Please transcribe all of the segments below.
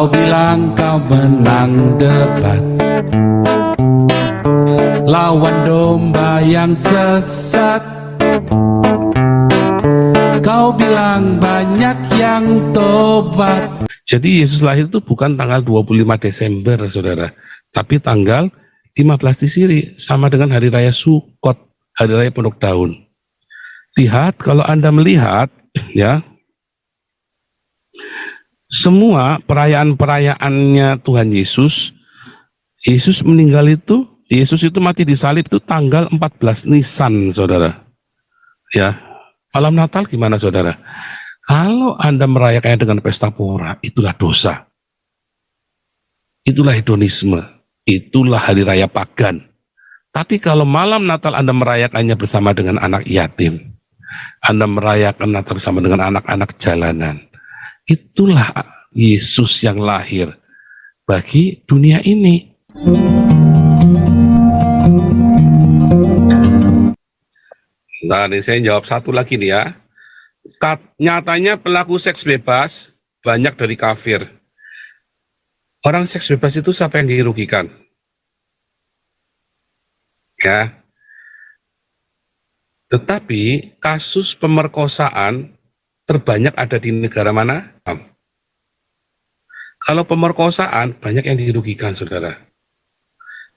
Kau bilang kau menang debat lawan domba yang sesat. Kau bilang banyak yang tobat. Jadi Yesus lahir itu bukan tanggal 25 Desember, saudara, tapi tanggal 15 Tisri, sama dengan hari raya Sukot, hari raya Pondok Daun. Lihat, kalau Anda melihat, ya, semua perayaan-perayaannya Tuhan Yesus, Yesus meninggal itu, Yesus itu mati di salib itu tanggal 14 Nisan, saudara. Ya, malam Natal gimana, saudara? Kalau Anda merayakannya dengan pesta pora, itulah dosa. Itulah hedonisme. Itulah hari raya pagan. Tapi kalau malam Natal Anda merayakannya bersama dengan anak yatim, Anda merayakan Natal bersama dengan anak-anak jalanan, itulah Yesus yang lahir bagi dunia ini. Nah, ini saya jawab satu lagi nih ya. Nyatanya pelaku seks bebas banyak dari kafir. Orang seks bebas itu siapa yang dirugikan? Ya. Tetapi kasus pemerkosaan terbanyak ada di negara mana? Kalau pemerkosaan banyak yang dirugikan, saudara.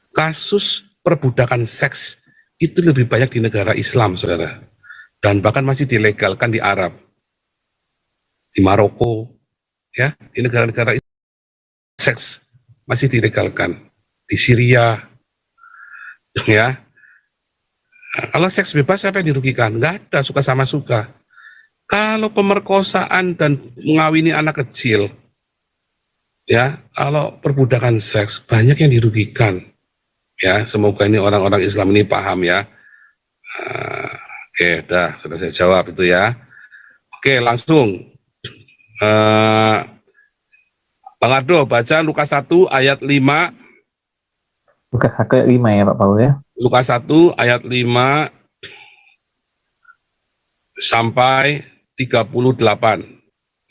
Kasus perbudakan seks itu lebih banyak di negara Islam, saudara, dan bahkan masih dilegalkan di Arab, di Maroko, ya, di negara-negara seks masih dilegalkan, di Syria, ya. Nah, kalau seks bebas siapa yang dirugikan? Nggak ada, suka sama suka. Kalau pemerkosaan dan mengawini anak kecil, ya, kalau perbudakan seks banyak yang dirugikan. Ya, semoga ini orang-orang Islam ini paham ya. Oke, sudah saya jawab itu ya. Oke, langsung. Bang Ardo, baca Lukas 1 ayat 5. Lukas 1 ayat 5 ya Pak Paul ya. Lukas 1 ayat 5 sampai 38.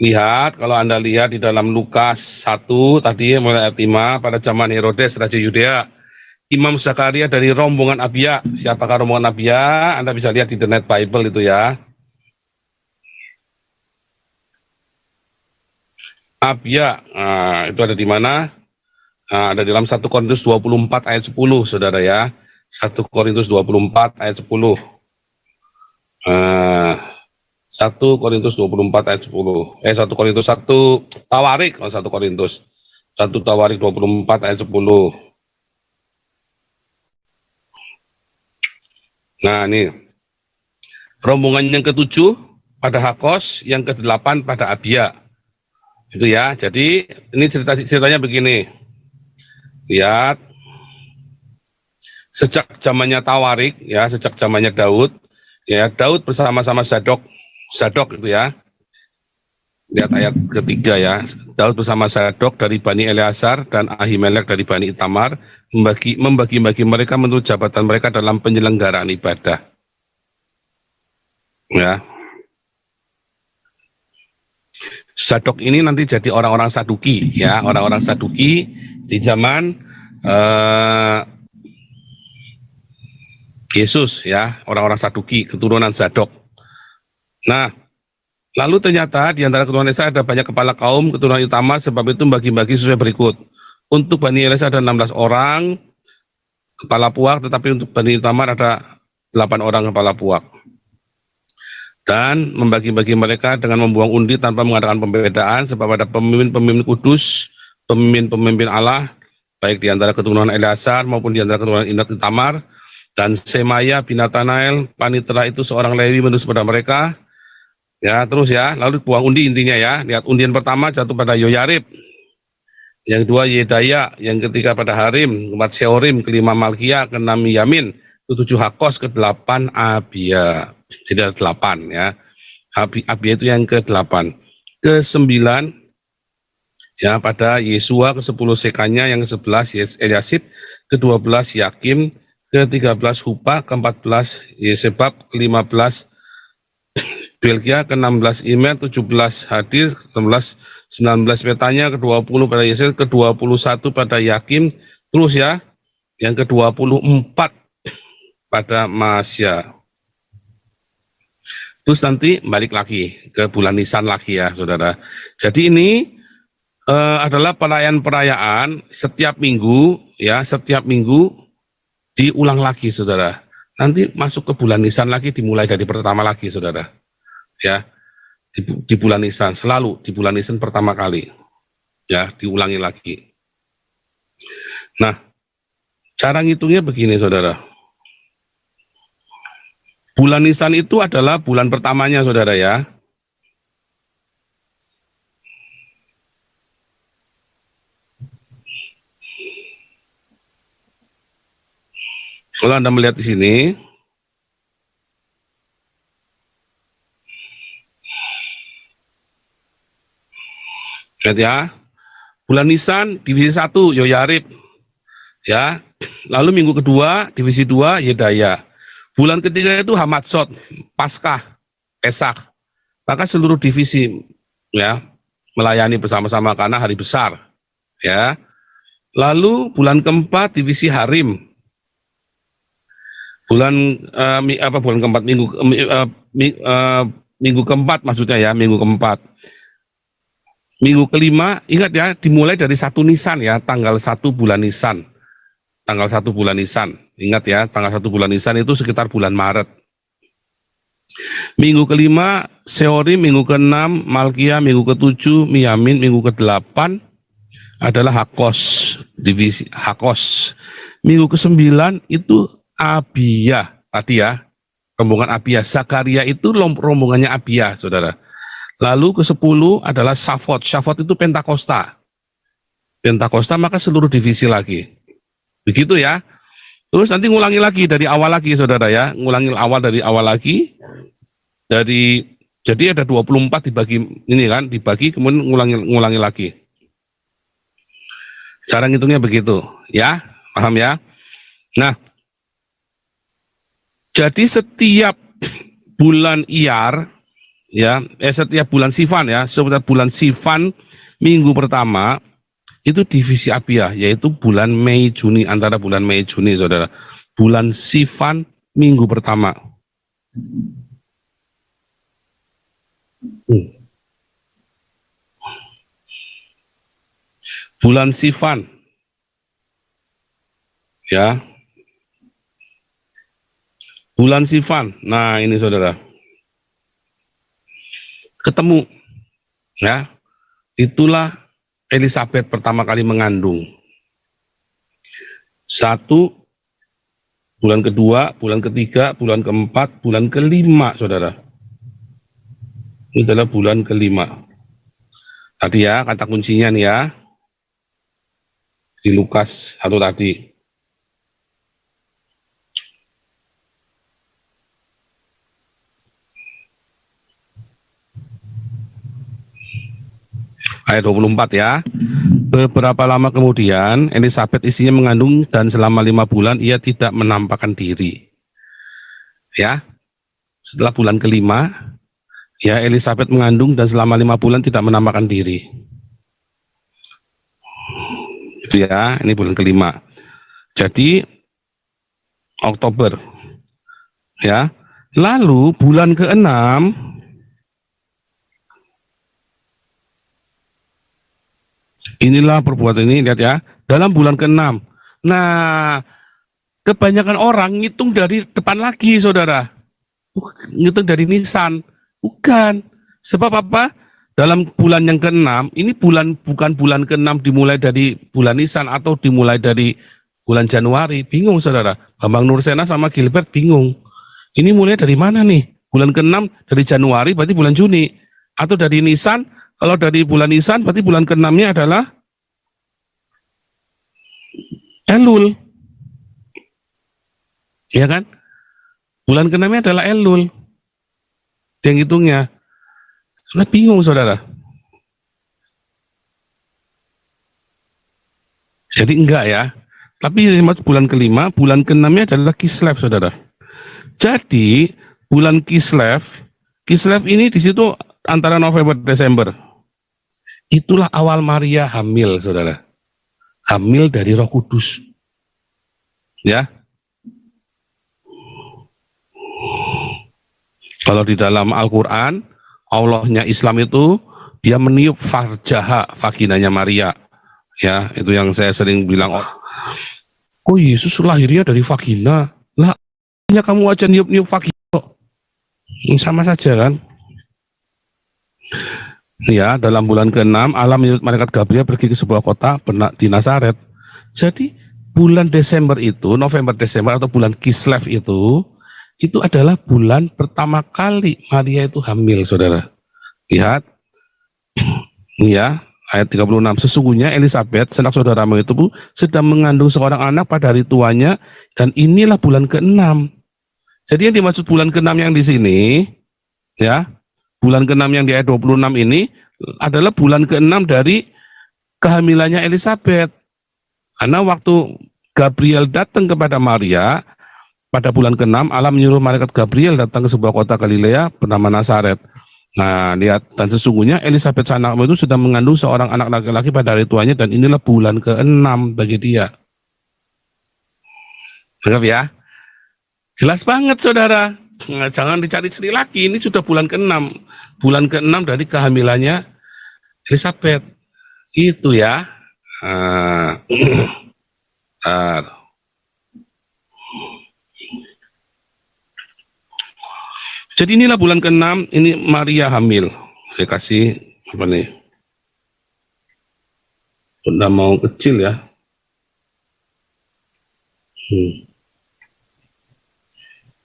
Lihat, kalau Anda lihat di dalam Lukas 1 tadi mulai ayat 5, pada zaman Herodes Raja Yudea, Imam Zakaria dari rombongan Abia. Siapakah rombongan Abia? Anda bisa lihat di The Net Bible itu ya. Abia, nah, itu ada di mana? Nah, ada di dalam 1 Korintus 24 ayat 10, saudara ya. 1 Korintus 24 ayat 10. 1 Korintus 24 ayat 10. 1 Korintus 1 Tawarik, 1 Korintus. 1 Tawarik 24 ayat 10. Nah, ini rombongan yang ke-7 pada Hakos, yang ke-8 pada Abia. Itu ya. Jadi ini ceritanya begini. Lihat. Sejak zamannya Tawarik ya, sejak zamannya Daud, ya, Daud bersama-sama Zadok itu ya. Lihat ayat ketiga ya. Daud bersama Zadok dari Bani Eleazar dan Ahimelek dari Bani Itamar membagi-bagi mereka menurut jabatan mereka dalam penyelenggaraan ibadah. Ya. Zadok ini nanti jadi orang-orang Saduki ya, orang-orang Saduki di zaman Yesus ya, orang-orang Saduki, keturunan Zadok. Nah, lalu ternyata di antara keturunan Yesus ada banyak kepala kaum keturunan Itamar, sebab itu bagi-bagi sesuai berikut. Untuk Bani Eleazar ada 16 orang kepala puak, tetapi untuk Bani Itamar ada 8 orang kepala puak. Dan membagi-bagi mereka dengan membuang undi tanpa mengadakan pembedaan, sebab ada pemimpin-pemimpin kudus, pemimpin-pemimpin Allah, baik di antara keturunan Eleazar maupun di antara keturunan Itamar. Dan Semaya bin Natanael, panitera itu seorang Lewi menurut pada mereka. Ya, terus ya, lalu buang undi intinya ya. Lihat, undian pertama jatuh pada Yoyarib, yang kedua Yedaya, yang ketiga pada Harim, keempat Seorim, kelima Malkia, keenam Yamin, ketujuh Hakos, ke-8 Abia. Jadi ada 8 ya. Abia itu yang ke-8. Ke-9 ya pada Yesua, ke-10 Sekanya, yang ke-11 Eliasib, ke-12 Yakim, ke-13 Hupa, ke-14 Yesebab, ke-15 Belgia, ke-16 Imer, 17 Hadir, ke-19 Petanya, ke-20 pada Yesel, ke-21 pada Yakin, terus ya, yang ke-24 pada Masya. Terus nanti balik lagi ke bulan Nisan lagi ya saudara. Jadi ini adalah perayaan setiap minggu ya, setiap minggu diulang lagi saudara. Nanti masuk ke bulan Nisan lagi, dimulai dari pertama lagi saudara. Ya, di bulan Nisan, selalu di bulan Nisan pertama kali. Ya, diulangi lagi. Nah, cara ngitungnya begini saudara. Bulan Nisan itu adalah bulan pertamanya saudara ya. Kalau Anda melihat di sini, lihat ya, bulan Nisan divisi 1 Yoyarib, ya. Lalu minggu kedua divisi 2 Yedaya. Bulan ketiga itu Hamatsot, Paskah, Pesak. Maka seluruh divisi ya melayani bersama-sama karena hari besar, ya. Lalu bulan keempat divisi Harim. Bulan keempat minggu keempat maksudnya ya, minggu keempat. Minggu kelima, ingat ya, dimulai dari 1 Nisan ya, tanggal 1 bulan Nisan. Tanggal 1 bulan Nisan. Ingat ya, tanggal 1 bulan Nisan itu sekitar bulan Maret. Minggu kelima, Seori, minggu ke-6, Malkia, minggu ke-7, Miyamin, minggu ke-8 adalah Hakos, divisi Hakos. Minggu ke-9 itu Abia, tadi ya, rombongan Abia. Zakaria itu rombongannya Abia, saudara. Lalu ke-10 adalah Safot. Safot itu Pentakosta. Pentakosta maka seluruh divisi lagi. Begitu ya. Terus nanti ngulangi lagi dari awal lagi saudara ya. Ngulangi awal dari awal lagi. Jadi ada 24 dibagi ini kan, dibagi kemudian ngulangi lagi. Cara ngitungnya begitu ya. Paham ya? Nah, jadi setiap bulan Iyar ya, setiap bulan Sivan ya, setiap bulan Sivan minggu pertama itu divisi Abia, yaitu bulan Mei Juni, antara bulan Mei Juni saudara. Bulan Sivan minggu pertama. Bulan Sivan ya. Bulan Sivan. Nah, ini saudara. Ketemu ya. Itulah Elizabeth pertama kali mengandung. 1 bulan kedua, bulan ketiga, bulan keempat, bulan kelima, saudara. Ini adalah bulan kelima. Tadi ya, kata kuncinya nih ya. Di Lukas 1 tadi. Ayat 24 ya. Beberapa lama kemudian Elizabeth istrinya mengandung dan selama 5 bulan ia tidak menampakkan diri. Ya. Setelah bulan kelima ya Elizabeth mengandung dan selama 5 bulan tidak menampakkan diri. Itu ya, ini bulan kelima. Jadi Oktober. Ya. Lalu bulan ke-6 inilah perbuatan ini, lihat ya, dalam bulan ke-6. Nah, kebanyakan orang ngitung dari depan lagi, saudara. Ngitung dari Nisan. Bukan. Sebab apa? Dalam bulan yang ke-6, ini bukan bulan ke-6 dimulai dari bulan Nisan atau dimulai dari bulan Januari. Bingung, saudara. Bambang Nursena sama Gilbert bingung. Ini mulai dari mana nih? Bulan ke-6 dari Januari berarti bulan Juni. Atau dari Nisan, kalau dari bulan Nisan berarti bulan ke-6-nya adalah Elul. Ya kan? Bulan ke-6-nya adalah Elul. Yang hitungnya. Karena bingung saudara. Jadi enggak ya. Tapi bulan kelima, bulan ke-6-nya adalah Kislev saudara. Jadi bulan Kislev Kislev ini di situ antara November Desember. Itulah awal Maria hamil, saudara. Hamil dari Roh Kudus. Ya. Kalau di dalam Al-Quran, Allahnya Islam itu dia meniup farjaha, vaginanya Maria. Ya, itu yang saya sering bilang. Oh, Yesus lahirnya dari vagina. Lah, hanya kamu aja niup-niup vagina. Sama saja kan? Ya, dalam bulan ke-6 Allah menyuruh malaikat Gabriel pergi ke sebuah kota di Nazaret. Jadi bulan Desember itu, November Desember atau bulan Kislev itu adalah bulan pertama kali Maria itu hamil, saudara. Lihat, ya, ayat 36. Sesungguhnya Elizabeth, sanak saudaramu itu sedang mengandung seorang anak pada hari tuanya, dan inilah bulan ke-6. Jadi yang dimaksud bulan ke-6 yang di sini, ya, bulan ke-6 yang di ayat 26 ini adalah bulan ke-6 dari kehamilannya Elizabeth. Karena waktu Gabriel datang kepada Maria, pada bulan ke-6, Allah menyuruh malaikat Gabriel datang ke sebuah kota Galilea bernama Nazaret. Nah, lihat, dan sesungguhnya Elizabeth anakmu itu sedang mengandung seorang anak laki-laki pada hari tuanya, dan inilah bulan ke-6 bagi dia. Anggap ya? Jelas banget, saudara. Nah, jangan dicari-cari lagi, ini sudah bulan ke-6. Bulan ke-6 dari kehamilannya Elizabeth. Itu ya. Jadi inilah bulan ke-6, ini Maria hamil. Saya kasih, apa nih? Sudah mau kecil ya.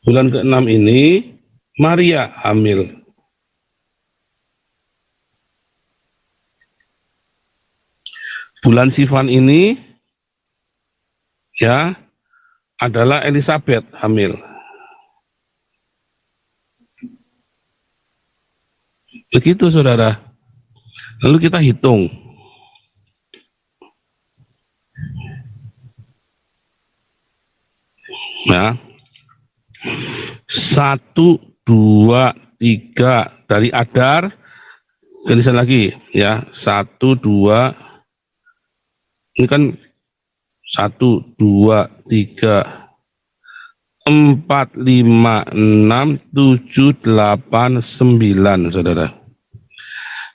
Bulan ke-6 ini Maria hamil. Bulan Sivan ini ya adalah Elizabeth hamil. Begitu, saudara. Lalu kita hitung. Nah, 1, 2, 3 dari Adar, tulisan lagi ya, 1, 2, ini kan 1, 2, 3, 4, 5, 6, 7, 8, 9, saudara.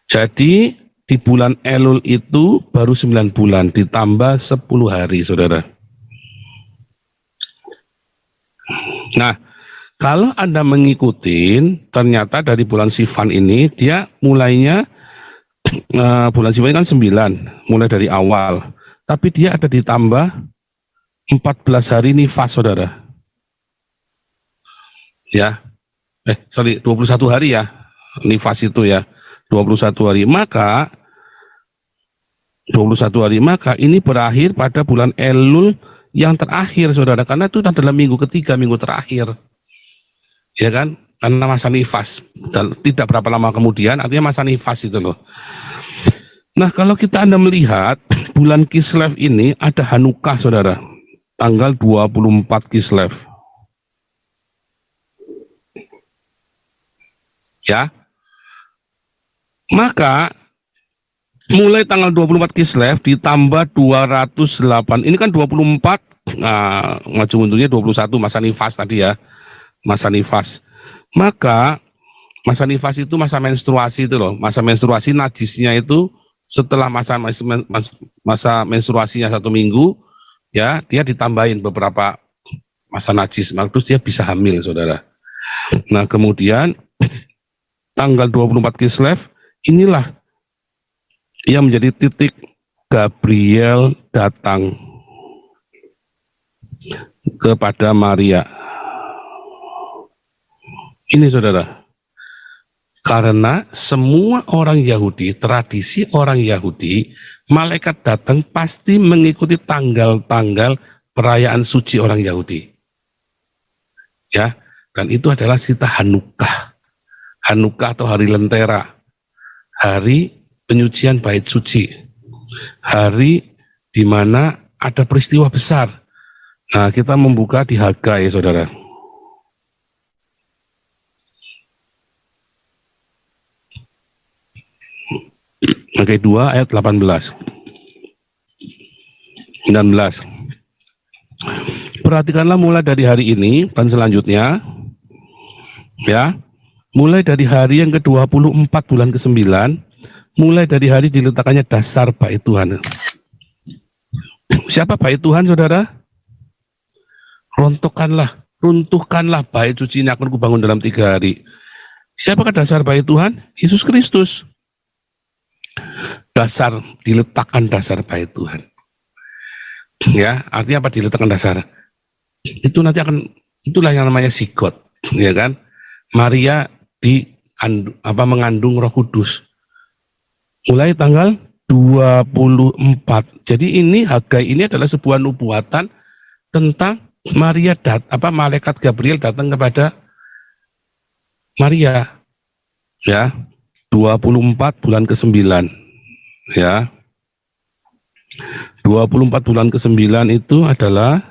Jadi di bulan Elul itu baru 9 bulan ditambah 10 hari, saudara. Nah, kalau Anda mengikuti, ternyata dari bulan Sivan ini, dia mulainya, bulan Sivan kan 9, mulai dari awal. Tapi dia ada ditambah 14 hari nifas, saudara. Ya, 21 hari ya, nifas itu ya, 21 hari. Maka, 21 hari, maka ini berakhir pada bulan Elul yang terakhir, saudara, karena itu adalah minggu ketiga, minggu terakhir, ya kan, karena masa nifas, dan tidak berapa lama kemudian, artinya masa nifas itu loh. Nah, kalau Anda melihat, bulan Kislev ini ada Hanukkah, saudara, tanggal 24 Kislev. Ya, maka mulai tanggal 24 Kislev ditambah 208, ini kan 24, maju untungnya 21 masa nifas tadi ya, masa nifas. Maka masa nifas itu masa menstruasi itu loh, masa menstruasi najisnya itu setelah masa menstruasinya 1 minggu, ya dia ditambahin beberapa masa najis, terus dia bisa hamil, saudara. Nah, kemudian tanggal 24 Kislev inilah yang menjadi titik Gabriel datang kepada Maria. Ini, saudara, karena semua orang Yahudi, tradisi orang Yahudi, malaikat datang pasti mengikuti tanggal-tanggal perayaan suci orang Yahudi. Ya, dan itu adalah sita Hanukkah. Hanukkah atau hari Lentera, hari penyucian bait suci, hari di mana ada peristiwa besar. Nah, kita membuka di Hagai, saudara. Hagai 2 ayat 18. 19. Perhatikanlah mulai dari hari ini dan selanjutnya, ya, mulai dari hari yang ke-24 bulan ke-9, mulai dari hari diletakkannya dasar bait Tuhan. Siapa bait Tuhan, saudara? Runtuhkanlah bait suci ini akan kubangun dalam 3 hari. Siapakah dasar bait Tuhan? Yesus Kristus. Diletakkan dasar bait Tuhan. Ya, artinya apa diletakkan dasar? Itulah yang namanya sigot, ya kan? Maria mengandung Roh Kudus. Mulai tanggal 24. Jadi Hagai ini adalah sebuah nubuatan tentang malaikat Gabriel datang kepada Maria. Ya. 24 bulan ke-9. Ya. 24 bulan ke-9 itu adalah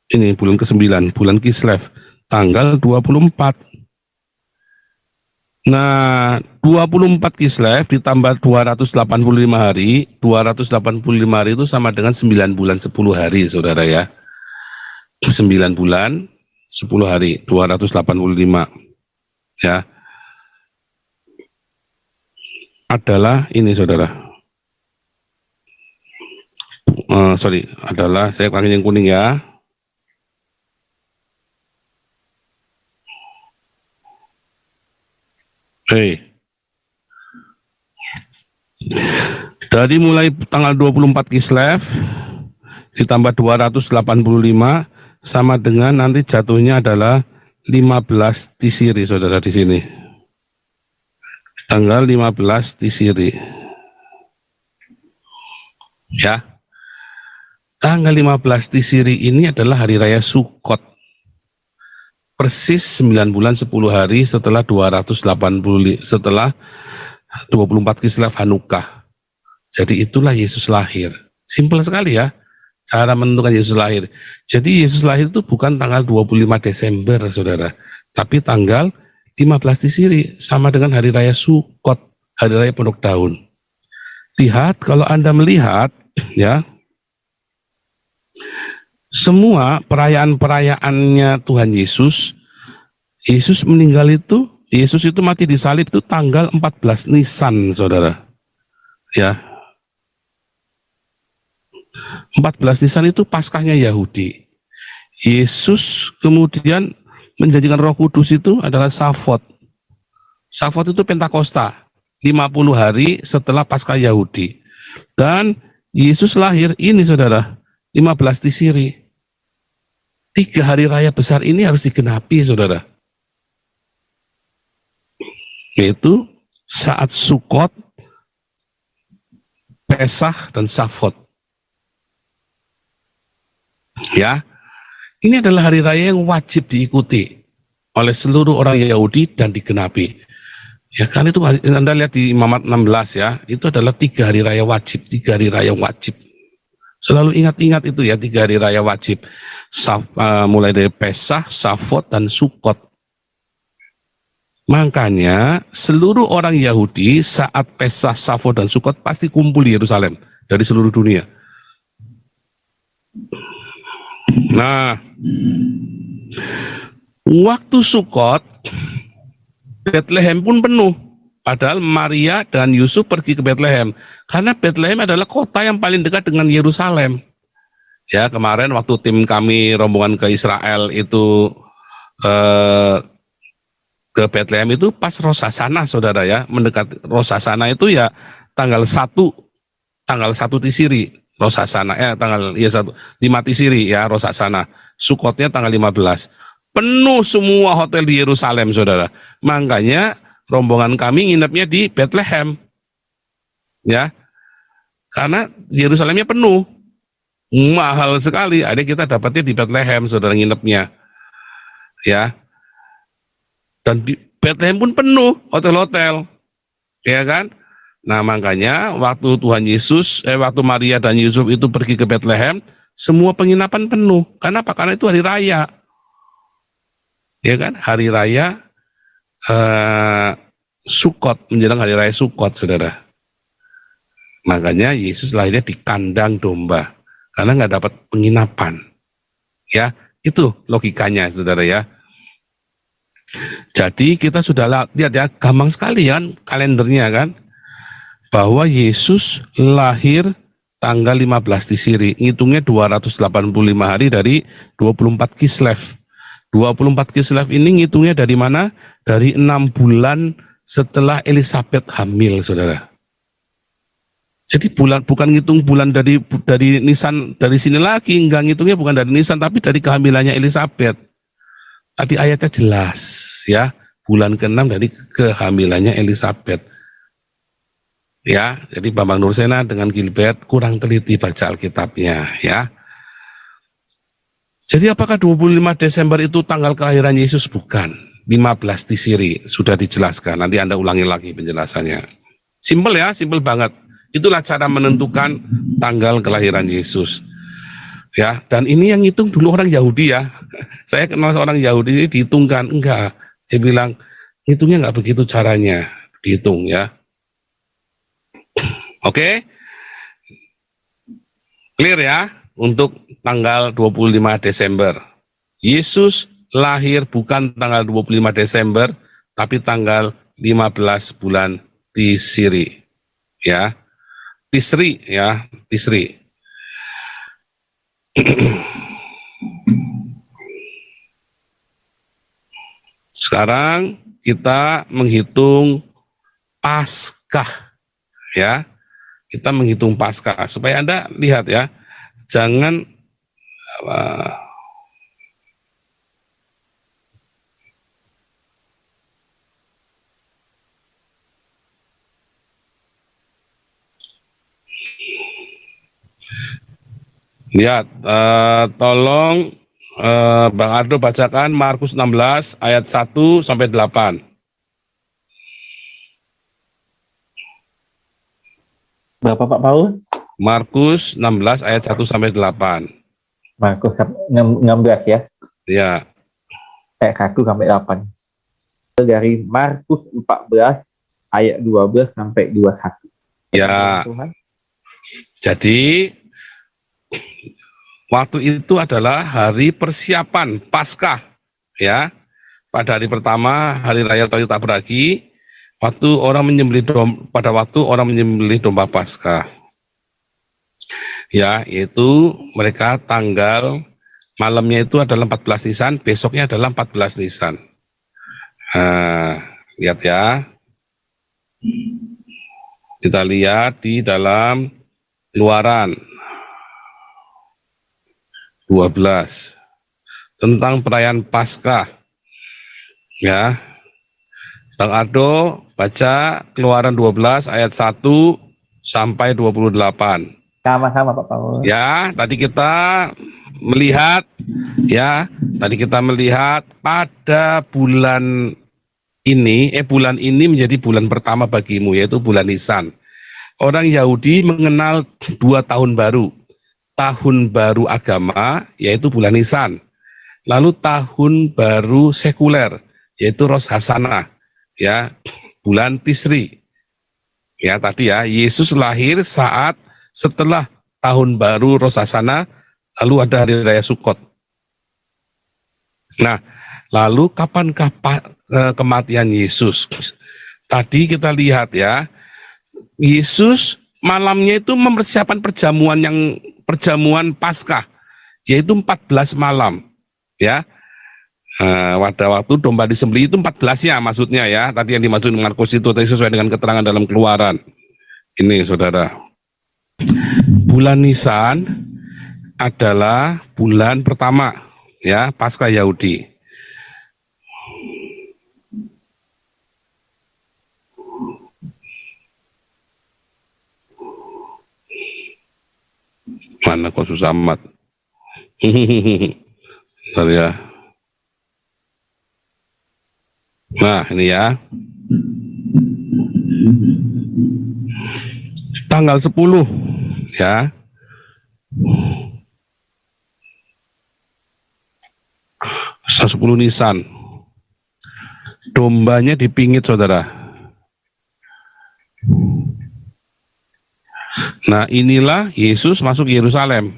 bulan ke-9, bulan Kislev, tanggal 24. Nah, 24 Kislev ditambah 285 hari, 285 hari itu sama dengan 9 bulan 10 hari, saudara ya. 9 bulan 10 hari, 285. Ya. Adalah saudara. Saya pakai yang kuning ya. Dari mulai tanggal 24 Kislev ditambah 285 sama dengan nanti jatuhnya adalah 15 Tisiri, saudara di sini. Tanggal 15 Tisiri. Ya. Tanggal 15 Tisiri ini adalah hari raya Sukot. Persis 9 bulan 10 hari setelah 24 Kislev Hanukkah. Jadi itulah Yesus lahir. Simpel sekali ya cara menentukan Yesus lahir. Jadi Yesus lahir itu bukan tanggal 25 Desember, saudara, tapi tanggal 15 Tisiri, sama dengan hari raya Sukot, hari raya Pondok Daun. Lihat, kalau Anda melihat ya, semua perayaan-perayaannya Tuhan Yesus meninggal itu, Yesus itu mati di salib itu tanggal 14 Nisan, saudara. Ya. 14 Nisan itu Paskahnya Yahudi. Yesus kemudian menjanjikan Roh Kudus itu adalah Savot. Savot itu Pentakosta, 50 hari setelah Paskah Yahudi. Dan Yesus lahir saudara, 15 Tisiri. 3 hari raya besar ini harus digenapi, saudara. Yaitu saat Sukot, Pesach, dan Savot. Ya, ini adalah hari raya yang wajib diikuti oleh seluruh orang Yahudi dan digenapi. Ya kan, itu Anda lihat di Imamat 16 ya, itu adalah 3 hari raya wajib, 3 hari raya wajib. Selalu ingat-ingat itu ya, 3 hari raya wajib. Mulai dari Pesach, Savot, dan Sukot. Makanya seluruh orang Yahudi saat Pesach, Savot, dan Sukot pasti kumpul di Yerusalem dari seluruh dunia. Nah, waktu Sukot, Bethlehem pun penuh. Padahal Maria dan Yusuf pergi ke Bethlehem. Karena Bethlehem adalah kota yang paling dekat dengan Yerusalem. Ya, kemarin waktu tim kami rombongan ke Israel itu ke Bethlehem itu pas Rosh Hashanah, saudara ya. Mendekati Rosh Hashanah itu ya tanggal 1 Tisiri. Rosh Hashanah, tanggal 5 Tisiri ya, Rosh Hashanah. Sukotnya tanggal 15. Penuh semua hotel di Yerusalem, saudara. Makanya rombongan kami nginepnya di Bethlehem. Ya. Karena Yerusalemnya penuh. Mahal sekali. Ada kita dapatnya di Bethlehem, saudara, nginepnya. Ya. Dan di Bethlehem pun penuh hotel-hotel. Ya kan? Nah, makanya waktu waktu Maria dan Yusuf itu pergi ke Bethlehem, semua penginapan penuh. Karena apa? Karena itu hari raya. Ya kan? Hari raya Sukot, menjelang hari raya Sukot, saudara. Makanya Yesus lahirnya di kandang domba karena nggak dapat penginapan. Ya, itu logikanya, saudara ya. Jadi kita sudah lihat ya, gampang sekali kan kalendernya kan, bahwa Yesus lahir tanggal 15 Tisri, ngitungnya 285 hari dari 24 Kislev. 24 Kislev ini ngitungnya dari mana? Dari 6 bulan setelah Elizabeth hamil, saudara. Jadi bukan ngitung bulan dari Nisan, dari sini lagi, enggak, ngitungnya bukan dari Nisan tapi dari kehamilannya Elizabeth. Tadi ayatnya jelas ya, bulan ke-6 dari kehamilannya Elizabeth. Ya, jadi Bambang Nursena dengan Gilbert kurang teliti baca Alkitabnya ya. Jadi apakah 25 Desember itu tanggal kelahiran Yesus? Bukan. 15 Tisri sudah dijelaskan. Nanti Anda ulangi lagi penjelasannya. Simpel ya, simpel banget. Itulah cara menentukan tanggal kelahiran Yesus. Ya, dan ini yang hitung dulu orang Yahudi ya. Saya kenal seorang Yahudi ini dihitungkan, enggak. Dia bilang, hitungnya enggak begitu caranya, dihitung ya. Oke? Clear ya untuk tanggal 25 Desember. Yesus lahir bukan tanggal 25 Desember, tapi tanggal 15 bulan Tisri. Ya. Tisri ya, Tisri. Sekarang kita menghitung Paskah ya. Kita menghitung Paskah supaya Anda lihat ya. Jangan lihat, tolong Bang Ardo bacakan Markus 16 ayat 1 sampai 8. Berapa Pak Paul? Markus 16 ayat 1 sampai 8. Markus 16 ya. Ya. Ayat 1 sampai 8. Dari Markus 14 ayat 12 sampai 21. Ya. Jadi waktu itu adalah hari persiapan Paskah ya. Pada hari pertama, hari raya Toyota Tabragi, pada waktu orang menyembelih domba Paskah. Ya, yaitu mereka tanggal malamnya itu adalah 14 Nisan, besoknya adalah 14 Nisan. Nah, lihat ya. Kita lihat di dalam Keluaran 12 tentang perayaan Paskah. Ya. Bang Ardo baca Keluaran 12 ayat 1 sampai 28. Sama-sama Pak Paul. Ya, tadi kita melihat pada bulan ini menjadi bulan pertama bagimu, yaitu bulan Nisan. Orang Yahudi mengenal 2 tahun baru. Tahun baru agama, yaitu bulan Nisan. Lalu tahun baru sekuler, yaitu Rosh Hashanah, ya, bulan Tisri. Ya, tadi ya, Yesus lahir saat setelah tahun baru Rosh Hashanah, lalu ada hari raya Sukkot. Nah, lalu kapankah kematian Yesus? Tadi kita lihat ya, Yesus malamnya itu mempersiapkan perjamuan Paskah, yaitu 14 malam, ya. Pada waktu domba disembelih itu 14-nya maksudnya ya. Tadi yang dimaksud Markus itu tadi sesuai dengan keterangan dalam Keluaran. Ini saudara. Bulan Nisan adalah bulan pertama ya Paskah Yahudi. Mana kok susah amat. Bentar ya. Nah, ini ya. Tanggal 10 ya. Tanggal 10 Nisan. Dombanya dipingit, saudara. Nah, inilah Yesus masuk Yerusalem.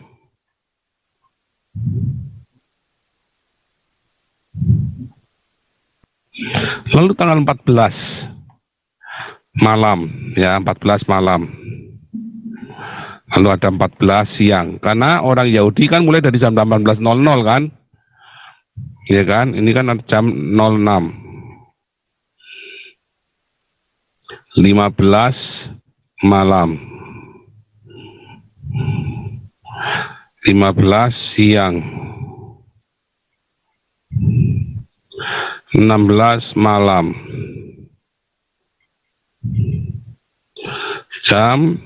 Lalu tanggal 14 malam, ya 14 malam. Lalu ada 14 siang. Karena orang Yahudi kan mulai dari jam 18.00 kan? Ya kan? Ini kan jam 06. 15 malam. 15 siang. 16 malam. Jam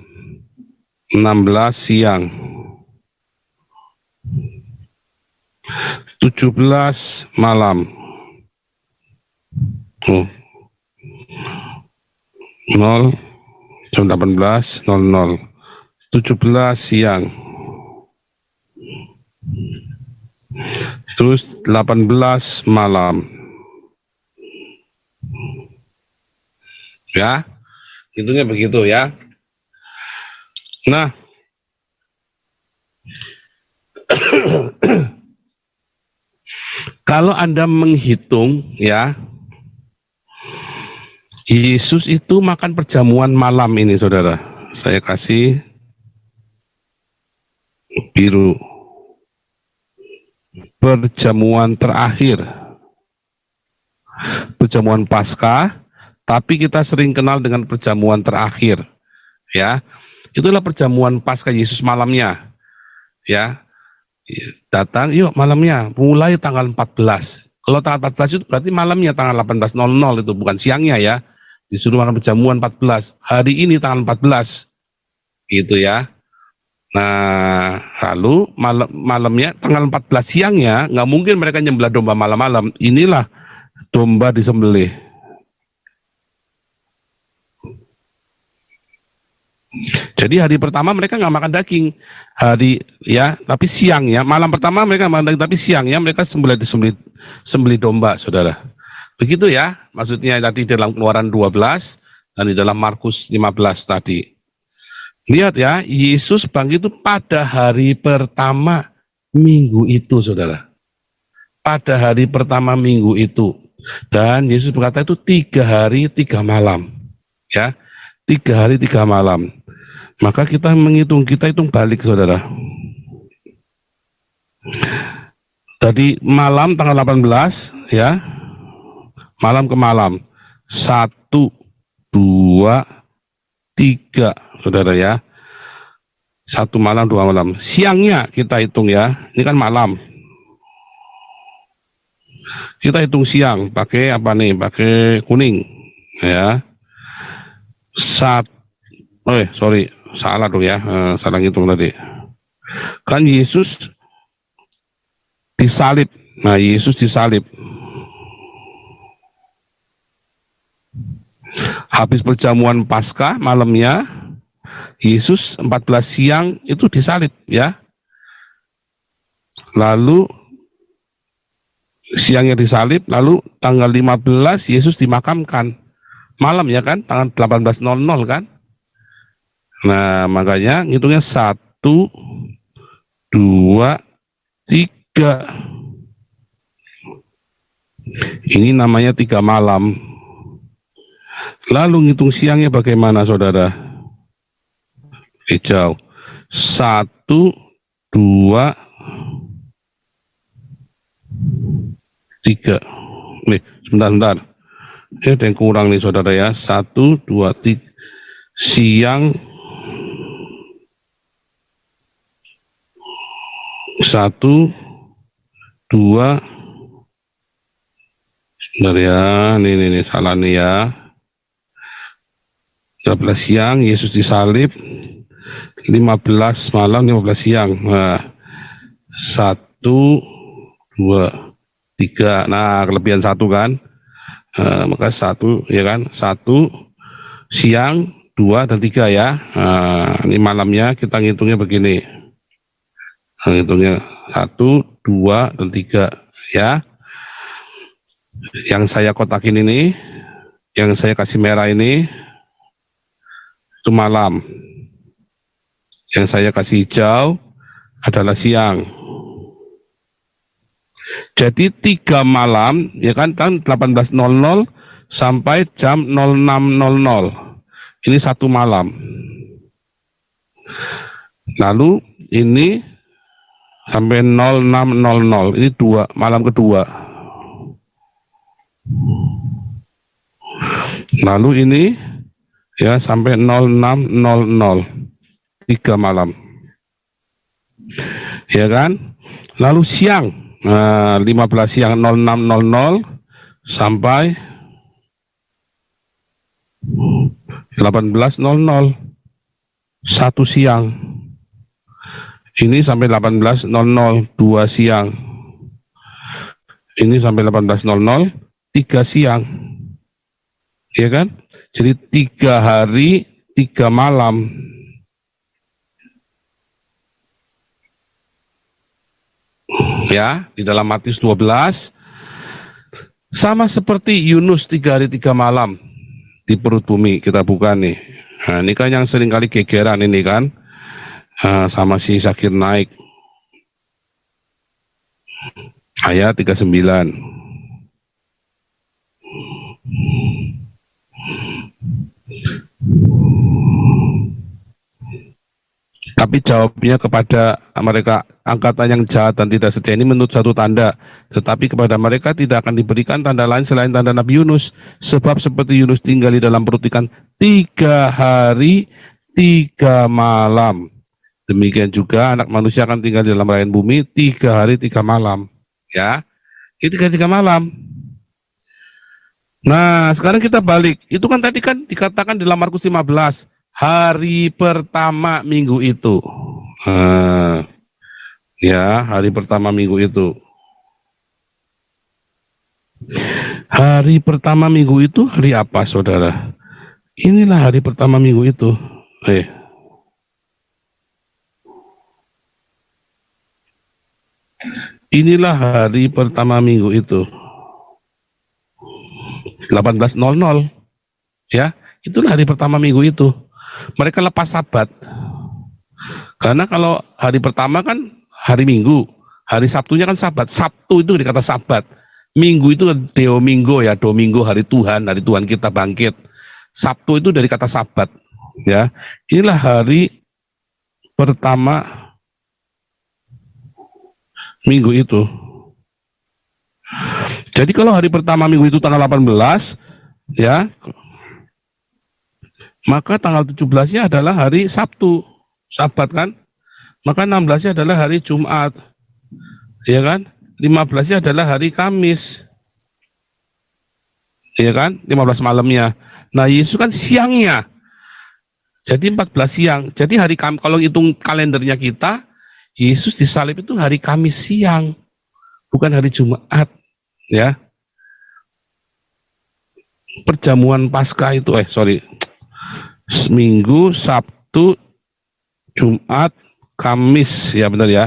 16 siang. 17 malam. Oh. 0 jam 18.00. 17 siang. Terus 18 malam. Ya, hitungnya begitu ya. Nah, kalau Anda menghitung ya, Yesus itu makan perjamuan malam ini, saudara. Saya kasih biru. Perjamuan terakhir. Perjamuan Paskah, tapi kita sering kenal dengan perjamuan terakhir. Ya, itulah perjamuan Paskah Yesus malamnya. Ya, datang, yuk malamnya, mulai tanggal 14. Kalau tanggal 14 itu berarti malamnya tanggal 18.00 itu, bukan siangnya ya. Disuruh makan perjamuan 14. Hari ini tanggal 14. Gitu ya. Nah, lalu malamnya tanggal 14 siangnya, nggak mungkin mereka nyembelih domba malam-malam. Inilah domba disembelih. Jadi hari pertama mereka nggak makan daging, tapi siang ya, malam pertama mereka makan daging, tapi siangnya mereka sembelih domba, saudara. Begitu ya, maksudnya tadi dalam Keluaran 12 dan di dalam Markus 15 tadi. Lihat ya, Yesus bangkit itu pada hari pertama minggu itu, saudara. Pada hari pertama minggu itu. Dan Yesus berkata itu 3 hari 3 malam. Ya, 3 hari 3 malam. Maka kita hitung balik, saudara. Tadi malam tanggal 18, ya. Malam ke malam. 1, 2, 3, saudara ya. 1 malam, 2 malam. Siangnya kita hitung ya. Ini kan malam. Kita hitung siang. Pakai apa nih? Pakai kuning. Ya. Salah dong ya, salah ngitung tadi. Kan Yesus disalib. Nah, Yesus disalib. Habis perjamuan Paskah malamnya, Yesus 14 siang itu disalib ya. Lalu siangnya disalib, lalu tanggal 15 Yesus dimakamkan. Malam ya kan, tanggal 18.00 kan. Nah, makanya ngitungnya 1, 2, 3. Ini namanya 3 malam. Lalu ngitung siangnya bagaimana, saudara? Hijau. 1, 2, 3. Sebentar. Ini ada yang kurang nih, saudara ya. 1, 2, 3. Siang 1, 2. Sebentar ya, ini salah nih ya. 13 siang Yesus disalib, 15 malam, 15 siang. Nah, 1, 2, 3. Nah, kelebihan 1 kan. Maka 1 ya kan, 1 siang, 2 dan 3 ya. Nah, ini malamnya kita ngitungnya begini. Ngitungnya 1, 2 dan 3 ya. Yang saya kotakin ini, yang saya kasih merah ini itu malam. Yang saya kasih hijau adalah siang. Jadi 3 malam, ya kan, 18.00 sampai jam 06.00. Ini 1 malam. Lalu ini sampai 06.00, ini 2 malam kedua. Lalu ini ya sampai 06.00, 3 malam. Ya kan? Lalu siang, 15 siang 06.00 sampai 18.00, 1 siang. Ini sampai 18.00, 2 siang. Ini sampai 18.00, 3 siang. Ya kan? Jadi 3 hari, 3 malam. Ya, di dalam Matius 12 sama seperti Yunus 3 hari 3 malam di perut bumi. Kita buka nih. Nah, ini kan yang sering kali gegeran ini kan. Sama si Zakir Naik. Ayat 39. Tapi jawabnya kepada mereka, angkatan yang jahat dan tidak setia ini menurut satu tanda, tetapi kepada mereka tidak akan diberikan tanda lain selain tanda Nabi Yunus, sebab seperti Yunus tinggal di dalam perut ikan 3 hari 3 malam, demikian juga anak manusia akan tinggal di dalam rakyat bumi 3 hari 3 malam. Ya, ini 3 malam. Nah, sekarang kita balik. Itu kan tadi kan dikatakan dalam Markus 15, hari pertama minggu itu. Ya, hari pertama minggu itu. Hari pertama minggu itu hari apa, saudara? Inilah hari pertama minggu itu. Inilah hari pertama minggu itu. 18.00. Ya, itulah hari pertama minggu itu. Mereka lepas Sabat. Karena kalau hari pertama kan hari Minggu, hari Sabtunya kan Sabat. Sabtu itu dikata Sabat. Minggu itu Domingo ya, Domingo hari Tuhan kita bangkit. Sabtu itu dari kata Sabat. Ya, inilah hari pertama minggu itu. Jadi kalau hari pertama minggu itu tanggal 18, ya, maka tanggal 17-nya adalah hari Sabtu, Sabat kan? Maka 16-nya adalah hari Jumat, ya kan? 15-nya adalah hari Kamis, ya kan? 15 malamnya. Nah, Yesus kan siangnya, jadi 14 siang. Jadi hari Kamis, kalau hitung kalendernya kita, Yesus disalib itu hari Kamis siang, bukan hari Jumat, ya. Perjamuan Paskah itu, Minggu, Sabtu, Jumat, Kamis, ya benar ya.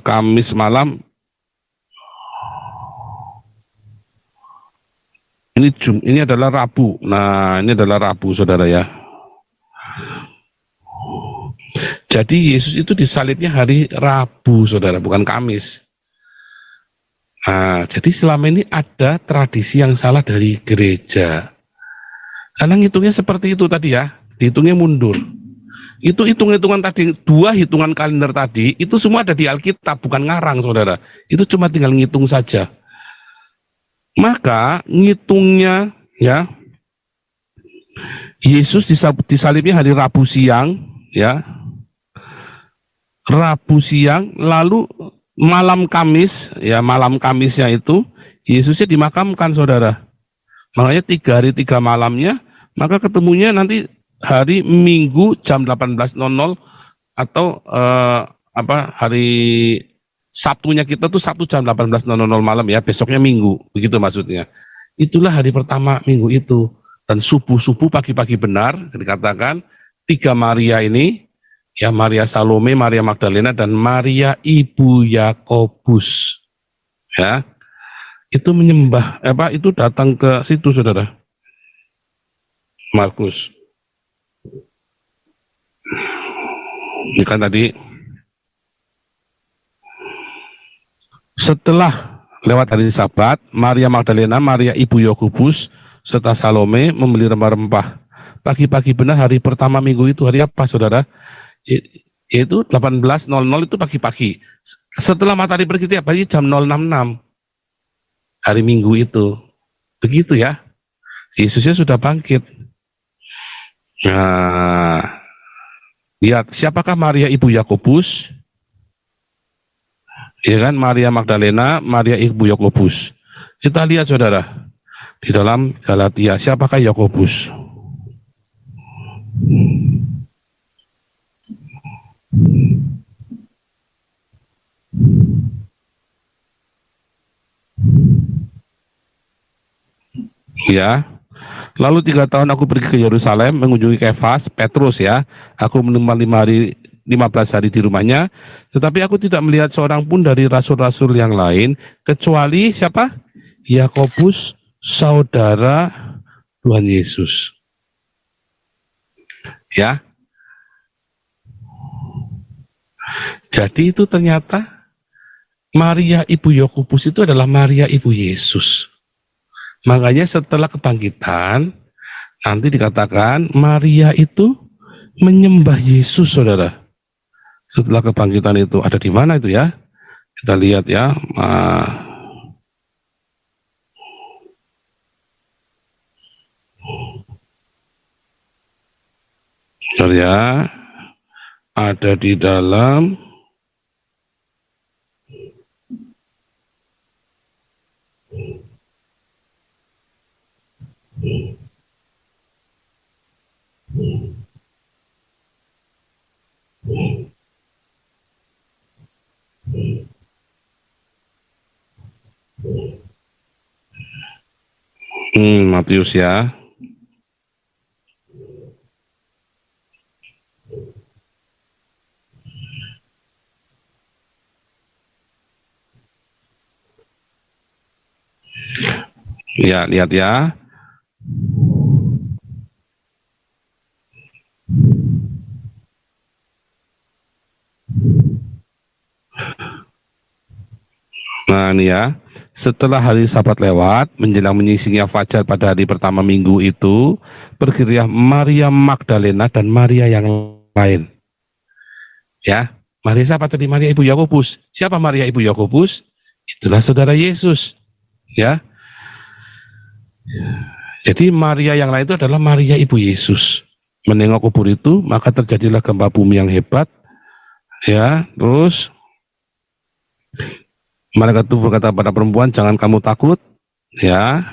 Kamis malam. Ini adalah Rabu. Nah, ini adalah Rabu, saudara ya. Jadi Yesus itu disalibnya hari Rabu, saudara, bukan Kamis. Nah, jadi selama ini ada tradisi yang salah dari gereja. Karena ngitungnya seperti itu tadi ya, dihitungnya mundur. Itu hitung-hitungan tadi, 2 hitungan kalender tadi, itu semua ada di Alkitab, bukan ngarang, saudara. Itu cuma tinggal ngitung saja. Maka ngitungnya, ya, Yesus disalibnya hari Rabu siang, ya, Rabu siang, lalu malam Kamis, ya, malam Kamisnya itu Yesusnya dimakamkan, saudara. Makanya 3 hari 3 malamnya, maka ketemunya nanti hari Minggu jam 18.00 atau hari Sabtunya kita tuh Sabtu jam 18.00 malam ya, besoknya Minggu, begitu maksudnya. Itulah hari pertama minggu itu. Dan subuh-subuh pagi-pagi benar dikatakan 3 Maria ini, ya, Maria Salome, Maria Magdalena, dan Maria ibu Yakobus, ya, itu menyembah, itu datang ke situ, saudara. Markus. Ini kan tadi setelah lewat hari Sabat, Maria Magdalena, Maria ibu Yakobus, serta Salome membeli rempah-rempah. Pagi-pagi benar hari pertama minggu itu hari apa, saudara? Yaitu 18.00 itu pagi-pagi. Setelah matahari berkitab pagi jam 066 hari Minggu itu. Begitu ya. Yesusnya sudah bangkit. Nah, lihat siapakah Maria ibu Yakobus? Ya kan, Maria Magdalena, Maria ibu Yakobus. Kita lihat saudara di dalam Galatia, siapakah Yakobus? Ya, lalu 3 tahun aku pergi ke Yerusalem mengunjungi Kefas, Petrus ya. Aku menemani 15 hari di rumahnya, tetapi aku tidak melihat seorang pun dari rasul-rasul yang lain, kecuali siapa? Yakobus, saudara Tuhan Yesus. Ya. Jadi itu ternyata Maria ibu Yakobus itu adalah Maria ibu Yesus. Makanya setelah kebangkitan, nanti dikatakan Maria itu menyembah Yesus, saudara. Setelah kebangkitan itu ada di mana itu ya? Kita lihat ya. Ya, ada di dalam Matius ya. Ya, lihat ya. Nah ini ya, setelah hari Sabat lewat, menjelang menyisinya fajar pada hari pertama minggu itu, pergilah Maria Magdalena dan Maria yang lain. Ya, Maria siapa tadi? Maria ibu Yakobus. Siapa Maria ibu Yakobus? Itulah saudara Yesus. Ya. Jadi Maria yang lain itu adalah Maria ibu Yesus. Menengok kubur itu, maka terjadilah gempa bumi yang hebat. Ya, terus malaikat itu berkata pada perempuan, jangan kamu takut, ya.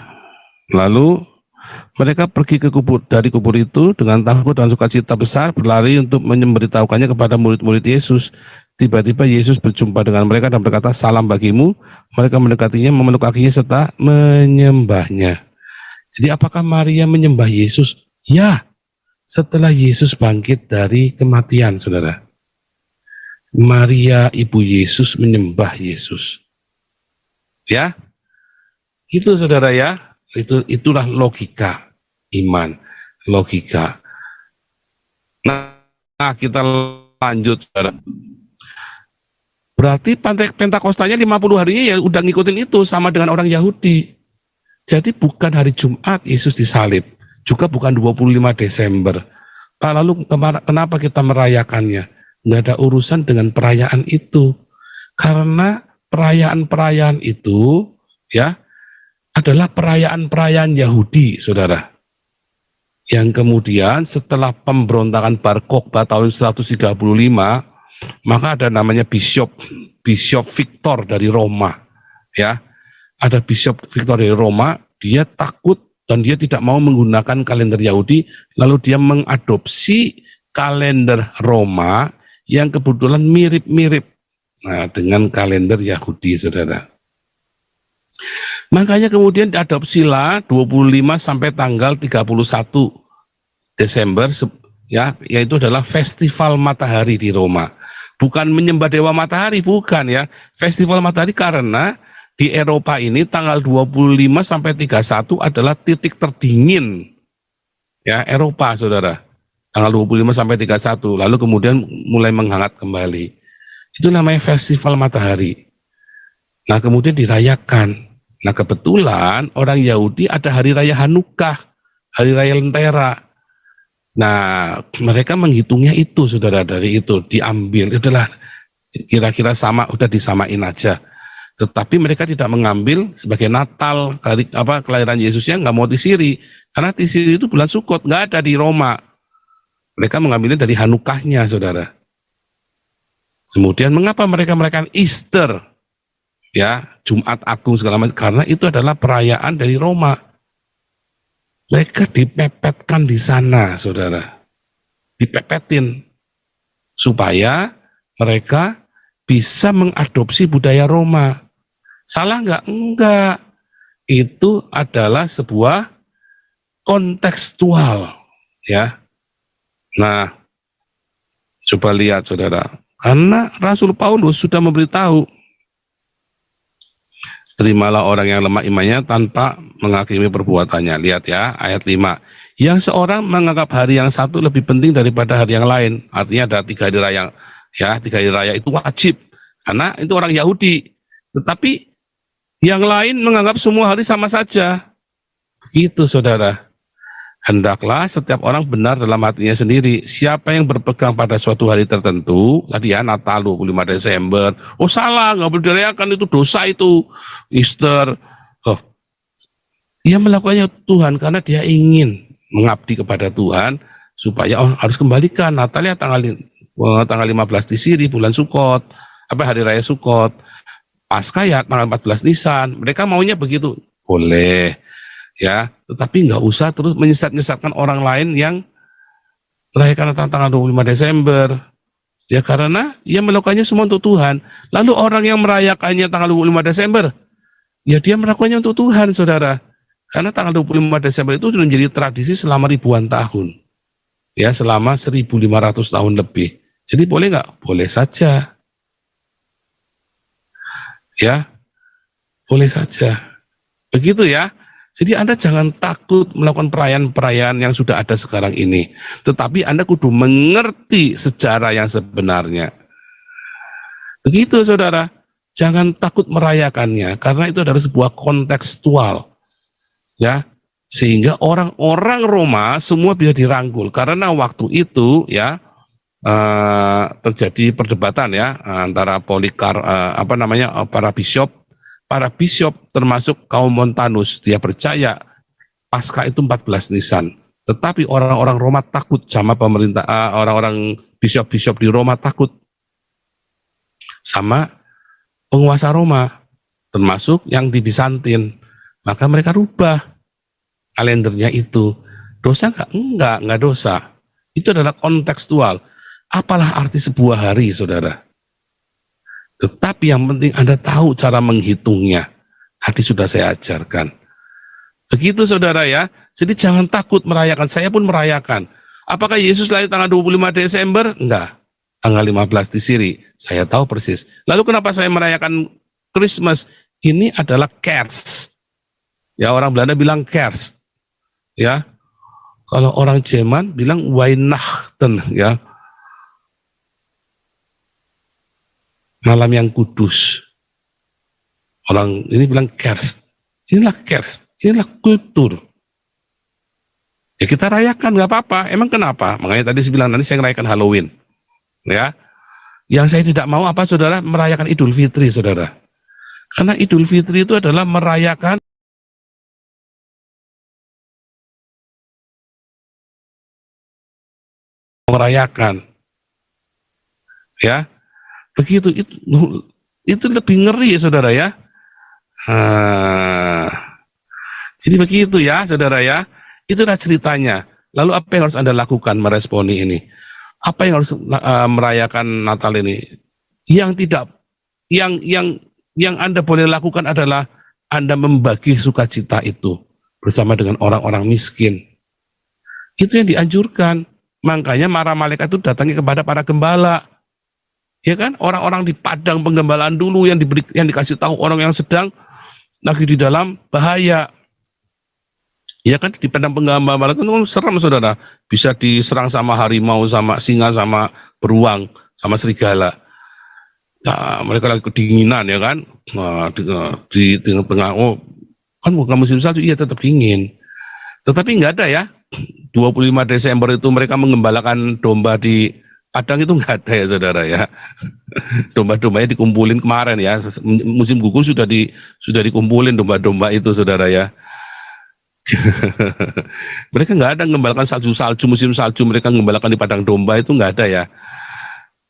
Lalu mereka pergi ke kubur, dari kubur itu dengan takut dan sukacita besar berlari untuk memberitahukannya kepada murid-murid Yesus. Tiba-tiba Yesus berjumpa dengan mereka dan berkata, salam bagimu. Mereka mendekatinya, memeluk kakinya serta menyembahnya. Jadi apakah Maria menyembah Yesus? Ya, setelah Yesus bangkit dari kematian, saudara. Maria ibu Yesus menyembah Yesus. Ya, itu saudara ya, itulah logika iman, logika. Nah kita lanjut saudara. Berarti Pentakostanya 50 harinya ya udah ngikutin itu sama dengan orang Yahudi. Jadi bukan hari Jumat Yesus disalib, juga bukan 25 Desember. Lalu kenapa kita merayakannya? Nggak ada urusan dengan perayaan itu. Karena perayaan-perayaan itu ya adalah perayaan-perayaan Yahudi, saudara. Yang kemudian setelah pemberontakan Bar Kokhba tahun 135, maka ada namanya Bishop Victor dari Roma, ya. Ada Bishop Victor dari Roma, dia takut dan dia tidak mau menggunakan kalender Yahudi, lalu dia mengadopsi kalender Roma yang kebetulan mirip-mirip dengan kalender Yahudi, saudara. Makanya kemudian diadopsilah 25 sampai tanggal 31 Desember, ya, yaitu adalah festival matahari di Roma. Bukan menyembah dewa matahari, bukan ya. Festival matahari karena di Eropa ini tanggal 25 sampai 31 adalah titik terdingin ya Eropa, saudara. tanggal 25 sampai 31, lalu kemudian mulai menghangat kembali. Itu namanya festival matahari. Nah, kemudian dirayakan. Nah, kebetulan orang Yahudi ada hari raya Hanukkah, hari raya Lentera. Nah, mereka menghitungnya itu, saudara, dari itu diambil. Itulah kira-kira sama, udah disamain aja. Tetapi mereka tidak mengambil sebagai Natal, kelahiran Yesusnya nggak mau disiri, karena disiri itu bulan Sukot, nggak ada di Roma. Mereka mengambilnya dari Hanukkahnya, saudara. Kemudian mengapa mereka merayakan Easter, ya, Jumat Agung segala macam? Karena itu adalah perayaan dari Roma. Mereka dipepetkan di sana, saudara. Dipepetin. Supaya mereka bisa mengadopsi budaya Roma. Salah nggak? Enggak. Itu adalah sebuah kontekstual. Ya. Nah, coba lihat, saudara. Karena Rasul Paulus sudah memberitahu, terimalah orang yang lemah imannya tanpa menghakimi perbuatannya. Lihat ya, ayat 5. Yang seorang menganggap hari yang satu lebih penting daripada hari yang lain. Artinya ada 3 hari raya. Ya, 3 hari raya itu wajib. Karena itu orang Yahudi. Tetapi yang lain menganggap semua hari sama saja. Begitu, saudara. Hendaklah setiap orang benar dalam hatinya sendiri. Siapa yang berpegang pada suatu hari tertentu, tadi ya Natal 25 Desember, oh salah, nggak boleh dirayakan, itu dosa itu. Easter, oh, ia melakukannya Tuhan karena dia ingin mengabdi kepada Tuhan, supaya harus kembalikan Natal ya tanggal 15 disiri, bulan Sukot, hari raya Sukot, Paskah ya tanggal 14 Nisan. Mereka maunya begitu, boleh. Ya, tetapi nggak usah terus menyesatkan orang lain yang merayakan tanggal 25 Desember. Ya, karena ia melakukannya semua untuk Tuhan. Lalu orang yang merayakannya tanggal 25 Desember, ya dia melakukannya untuk Tuhan, saudara. Karena tanggal 25 Desember itu sudah menjadi tradisi selama ribuan tahun. Ya, selama 1.500 tahun lebih. Jadi boleh nggak? Boleh saja. Ya, boleh saja. Begitu ya. Jadi Anda jangan takut melakukan perayaan-perayaan yang sudah ada sekarang ini. Tetapi Anda kudu mengerti sejarah yang sebenarnya. Begitu, saudara. Jangan takut merayakannya, karena itu adalah sebuah kontekstual. Ya, sehingga orang-orang Roma semua bisa dirangkul. Karena waktu itu ya terjadi perdebatan ya antara para bishop termasuk kaum Montanus. Dia percaya Paskah itu 14 Nisan. Tetapi orang-orang Roma takut sama pemerintah, orang-orang bishop-bishop di Roma takut sama penguasa Roma, termasuk yang di Bizantin. Maka mereka rubah kalendernya itu. Dosa nggak? Enggak dosa. Itu adalah kontekstual. Apalah arti sebuah hari, saudara? Tetapi yang penting Anda tahu cara menghitungnya. Tadi sudah saya ajarkan. Begitu, saudara ya. Jadi jangan takut merayakan. Saya pun merayakan. Apakah Yesus lahir tanggal 25 Desember? Enggak. Tanggal 15 disiri. Saya tahu persis. Lalu kenapa saya merayakan Christmas? Ini adalah Kerst. Ya, orang Belanda bilang Kerst. Ya. Kalau orang Jerman bilang Weihnachten, ya. Malam yang kudus. Orang ini bilang Kerst. Inilah Kerst. Inilah kultur. Ya kita rayakan, nggak apa-apa. Emang kenapa? Makanya tadi saya bilang nanti saya merayakan Halloween. Ya. Yang saya tidak mau apa, saudara? Merayakan Idul Fitri, saudara. Karena Idul Fitri itu adalah merayakan ya. Begitu, itu lebih ngeri ya, saudara ya. Jadi begitu ya, saudara ya. Itulah ceritanya. Lalu apa yang harus Anda lakukan meresponi ini? Apa yang harus merayakan Natal ini? Yang Anda boleh lakukan adalah Anda membagi sukacita itu bersama dengan orang-orang miskin. Itu yang dianjurkan. Makanya para malaikat itu datangnya kepada para gembala. Ya kan, orang-orang di padang penggembalaan dulu yang dikasih tahu orang yang sedang lagi di dalam bahaya. Ya kan di padang penggambaran itu kan serem saudara, bisa diserang sama harimau, sama singa, sama beruang, sama serigala. Nah, mereka lagi kedinginan ya kan, nah, di tengah-tengah, oh kan bukan musim salju, iya tetap dingin. Tetapi nggak ada ya, 25 Desember itu mereka mengembalakan domba di Padang itu nggak ada ya saudara ya. Domba-dombanya dikumpulin kemarin ya, musim gugur sudah dikumpulin domba-domba itu saudara ya. Mereka nggak ada mengembalakan salju-salju, musim salju mereka mengembalakan di padang domba itu nggak ada ya.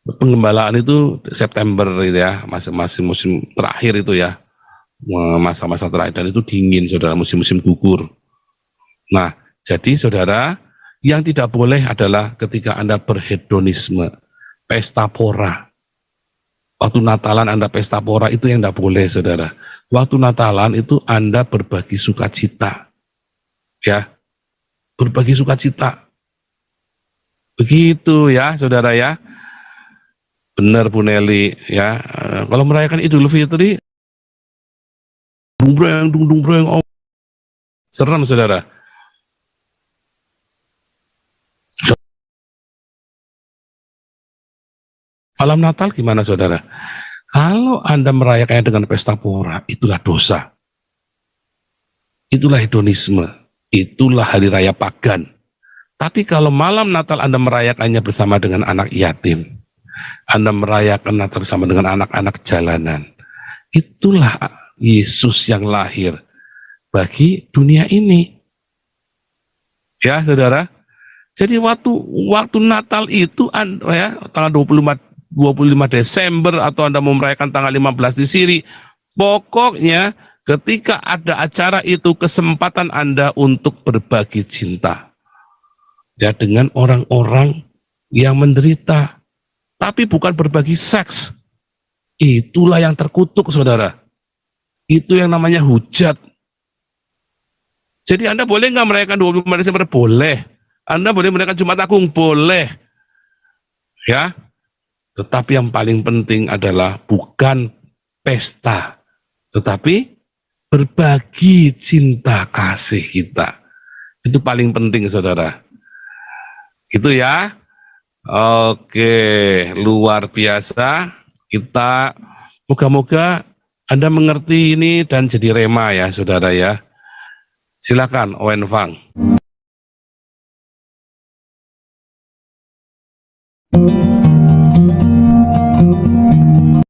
Pengembalaan itu September itu ya, masih musim terakhir itu ya, masa-masa terakhir, dan itu dingin saudara, musim-musim gugur. Nah, jadi saudara, yang tidak boleh adalah ketika Anda berhedonisme, pesta pora. Waktu Natalan Anda pesta pora itu yang tidak boleh saudara. Waktu Natalan itu Anda berbagi sukacita. Ya, berbagi sukacita. Begitu ya saudara ya. Benar Bu Nelly ya. Kalau merayakan Idul Fitri, dung-breng, oh, serem saudara. Malam Natal gimana saudara? Kalau Anda merayakannya dengan pesta pora, itulah dosa. Itulah hedonisme. Itulah hari raya pagan. Tapi kalau malam Natal Anda merayakannya bersama dengan anak yatim, Anda merayakan Natal bersama dengan anak-anak jalanan, itulah Yesus yang lahir bagi dunia ini. Ya saudara. Jadi waktu Natal itu ya, tanggal 25 Desember atau Anda mau merayakan tanggal 15 di Siri, pokoknya ketika ada acara itu kesempatan Anda untuk berbagi cinta ya dengan orang-orang yang menderita, tapi bukan berbagi seks. Itulah yang terkutuk saudara. Itu yang namanya hujat. Jadi Anda boleh nggak merayakan 25 Desember? Boleh. Anda boleh merayakan Jumat Agung? Boleh. Ya. Tetapi yang paling penting adalah bukan pesta, tetapi berbagi cinta kasih kita. Itu paling penting saudara. Itu ya. Oke, luar biasa. Kita moga-moga Anda mengerti ini dan jadi rema ya saudara ya. Silakan Owen Fang.